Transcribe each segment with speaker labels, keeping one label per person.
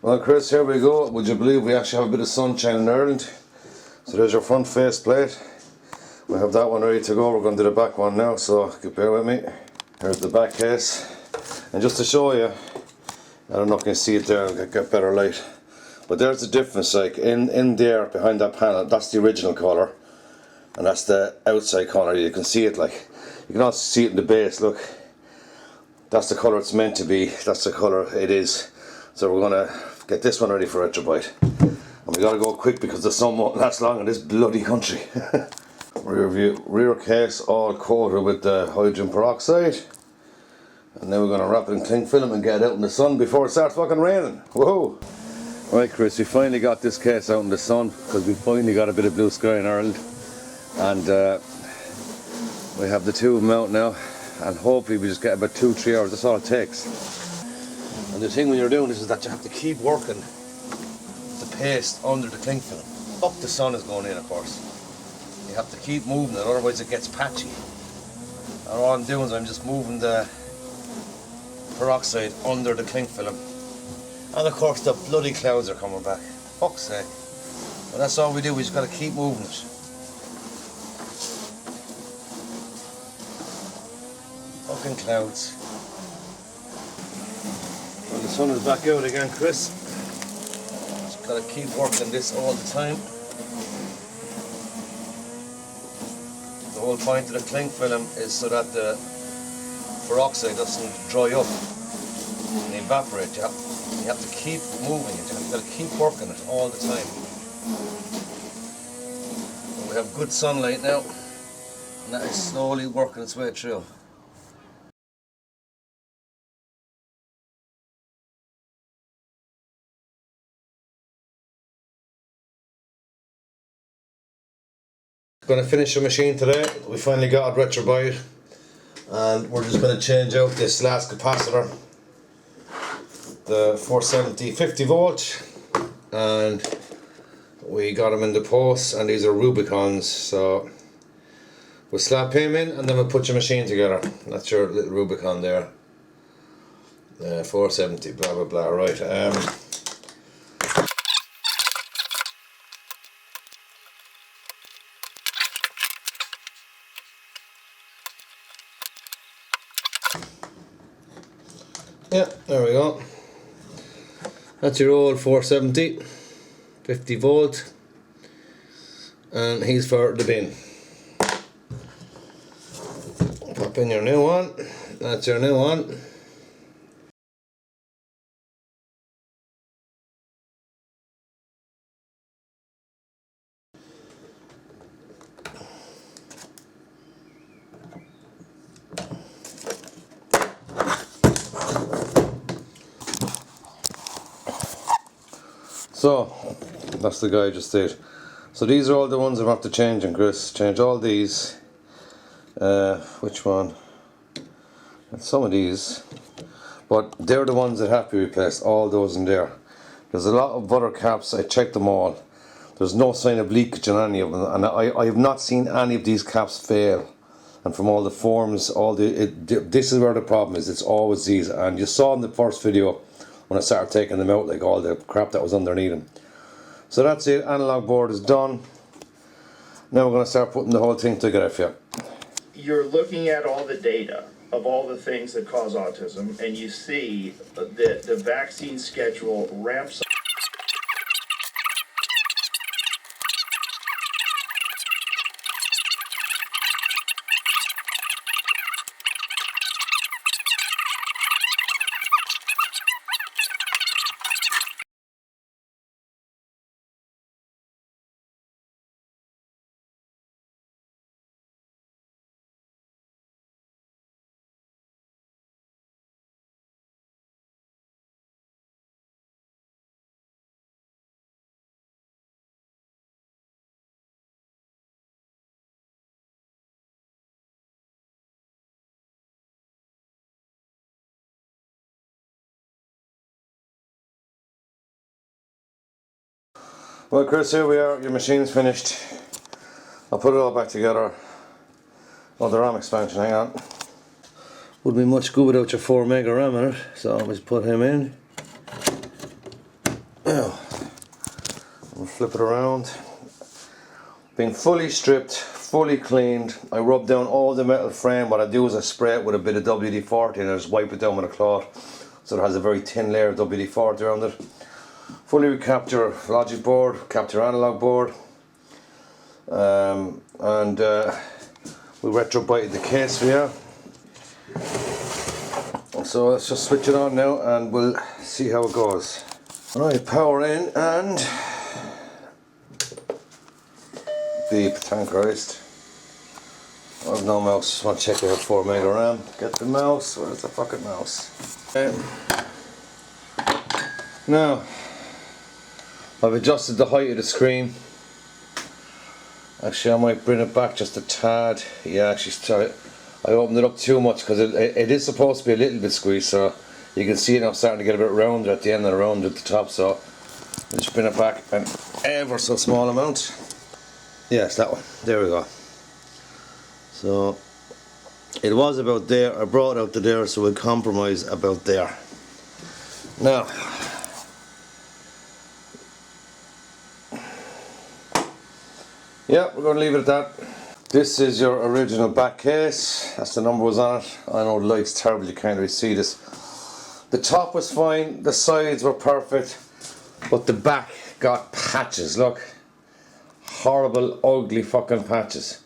Speaker 1: Well, Chris, here we go. Would you believe we actually have a bit of sunshine in Ireland? So there's your front face plate. We have that one ready to go. We're going to do the back one now, so bear with me. Here's the back case. And just to show you, I don't know if you can see it there, I'll get better light. But there's the difference, like in there behind that panel, that's the original colour. And that's the outside colour. You can see it, like, you can also see it in the base, look. That's the colour it's meant to be, that's the colour it is. So we're going to get this one ready for retrobite. And we got to go quick because the sun won't last long in this bloody country. Rear case all coated with the hydrogen peroxide. And then we're going to wrap it in cling film and get it out in the sun before it starts fucking raining. Whoa! Right, Chris, we finally got this case out in the sun because we finally got a bit of blue sky in Ireland. And we have the two of them out now. And hopefully we just get about 2-3 hours, that's all it takes. And the thing when you're doing this is that you have to keep working the paste under the cling film. Up the sun is going in, of course. You have to keep moving it, otherwise it gets patchy. And all I'm doing is I'm just moving the peroxide under the cling film. And of course the bloody clouds are coming back. Fuck's sake. But that's all we do, we just got to keep moving it. Fucking clouds. Well, the sun is back out again, Chris. Just got to keep working this all the time. The whole point of the cling film is so that the peroxide doesn't dry up and evaporate. You have to keep moving it, you've got to keep working it all the time. And we have good sunlight now, and that is slowly working its way through. Going to finish the machine today. We finally got it retrobite, and we're just going to change out this last capacitor, the 470 50 volt, and we got them in the post, and these are Rubicons, so we'll slap him in and then we'll put your machine together. That's your little Rubicon there, 470 blah blah blah. Right, yeah, there we go. That's your old 470 50 volt, and he's for the bin. Pop in your new one. That's your new one. So, that's the guy I just did. So these are all the ones I'm after changing, Chris. Change all these. Which one? And some of these. But they're the ones that have to be replaced, all those in there. There's a lot of other caps, I checked them all. There's no sign of leakage in any of them. And I have not seen any of these caps fail. And from all the forms, this is where the problem is, it's always these. And you saw in the first video, when I started taking them out, like all the crap that was underneath them. So that's it, analog board is done. Now we're going to start putting the whole thing together for you.
Speaker 2: You're looking at all the data of all the things that cause autism, and you see that the vaccine schedule ramps up.
Speaker 1: Well, Chris, here we are, your machine's finished. I'll put it all back together. Oh, the RAM expansion, hang on. Wouldn't be much good without your 4 mega RAM in it, so I'll just put him in. We'll flip it around. Been fully stripped, fully cleaned. I rub down all the metal frame. What I do is I spray it with a bit of WD-40 and I just wipe it down with a cloth, so it has a very thin layer of WD-40 around it. Fully recapped your logic board, capped your analog board, and we retro-bited the case for you. So let's just switch it on now and we'll see how it goes. Alright, power in and beep, thank Christ. I have no mouse, just want to check it out 4 meg of RAM. Get the mouse, where's the fucking mouse? Now, I've adjusted the height of the screen. Actually, I might bring it back just a tad. Yeah, actually, sorry, I opened it up too much because it is supposed to be a little bit squeezed, so you can see it now starting to get a bit rounder at the end and round at the top, so I'll just bring it back an ever so small amount. Yes, that one. There we go. So it was about there. I brought it out to there, so we'll compromise about there. Now, yeah, we're going to leave it at that. This is your original back case. That's the number was on it. I know the light's terrible, you can't really see this. The top was fine, the sides were perfect, but the back got patches, look. Horrible, ugly fucking patches.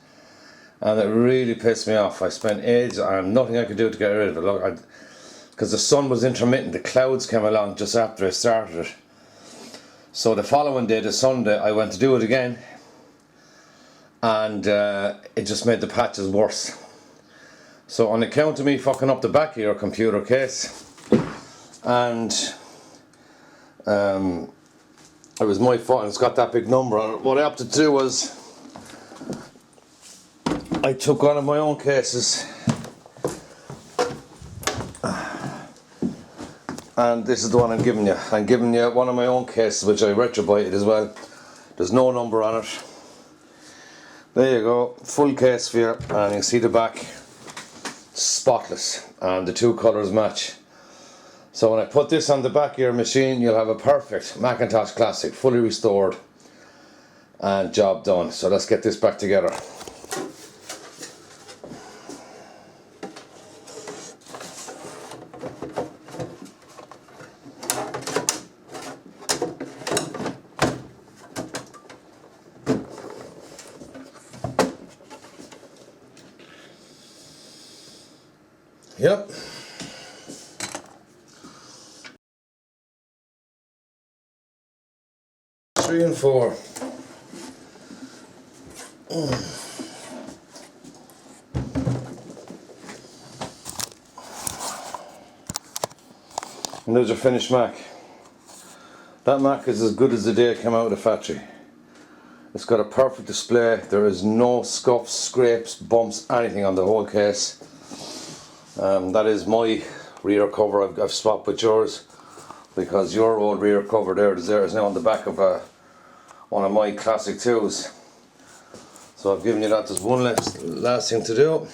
Speaker 1: And it really pissed me off. I spent ages and nothing I could do to get rid of it. Look, because the sun was intermittent, the clouds came along just after I started it. So the following day, the Sunday, I went to do it again. And it just made the patches worse. So on account of me fucking up the back of your computer case, and it was my fault and it's got that big number on it, what I had to do was I took one of my own cases, and this is the one I'm giving you. I'm giving you one of my own cases which I retro-bited as well. There's no number on it. There you go, full case for you, and you see the back, spotless, and the two colours match. So when I put this on the back of your machine, you'll have a perfect Macintosh Classic, fully restored, and job done. So let's get this back together. Yep. Three and four. And there's your finished Mac. That Mac is as good as the day it came out of the factory. It's got a perfect display. There is no scuffs, scrapes, bumps, anything on the whole case. That is my rear cover. I've swapped with yours because your old rear cover there is now on the back of one of my Classic 2s. So I've given you that. There's one last thing to do.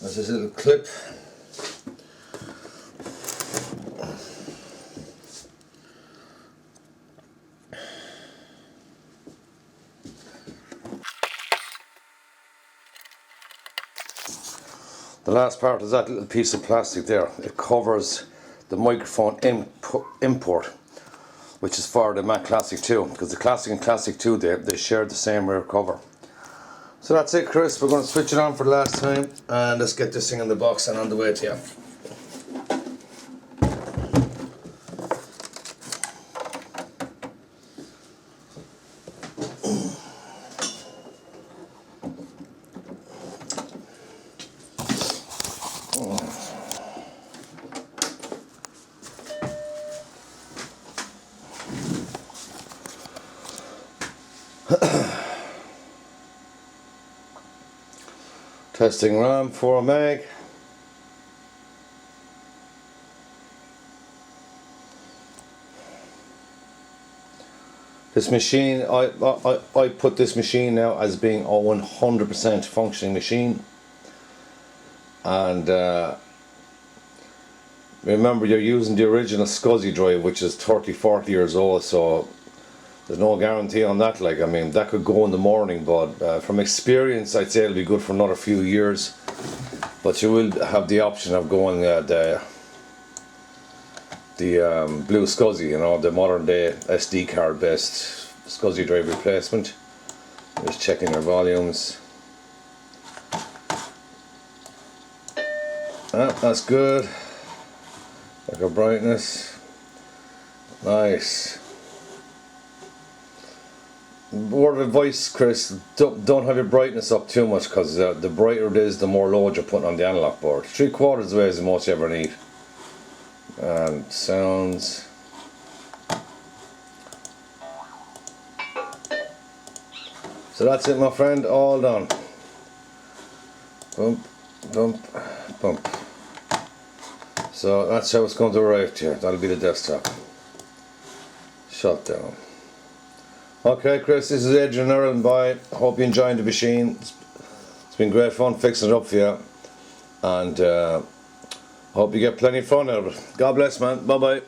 Speaker 1: There's this little clip. The last part is that little piece of plastic there. It covers the microphone import, which is for the Mac Classic 2, because the Classic and Classic 2 they share the same rear cover. So that's it, Chris. We're going to switch it on for the last time, and let's get this thing in the box and on the way to you. Testing RAM 4 meg. This machine, I put this machine now as being a 100% functioning machine, and remember you're using the original SCSI drive, which is 30-40 years old, so there's no guarantee on that. Like, I mean, that could go in the morning, but from experience I'd say it'll be good for another few years. But you will have the option of going the blue SCSI, you know, the modern day SD card based SCSI drive replacement. Just checking your volumes. That's good. Like a brightness. Nice. Word of advice, Chris, don't have your brightness up too much, because the brighter it is, the more load you're putting on the analog board. 3/4 of the way is the most you ever need. And sounds. So that's it, my friend, all done. Bump, bump, bump. So that's how it's going to arrive here. That'll be the desktop. Shut down. Okay, Chris, this is Adrian Ireland. Bye. Hope you enjoyed the machine. It's been great fun fixing it up for you. And hope you get plenty of fun out of it. God bless, man. Bye bye.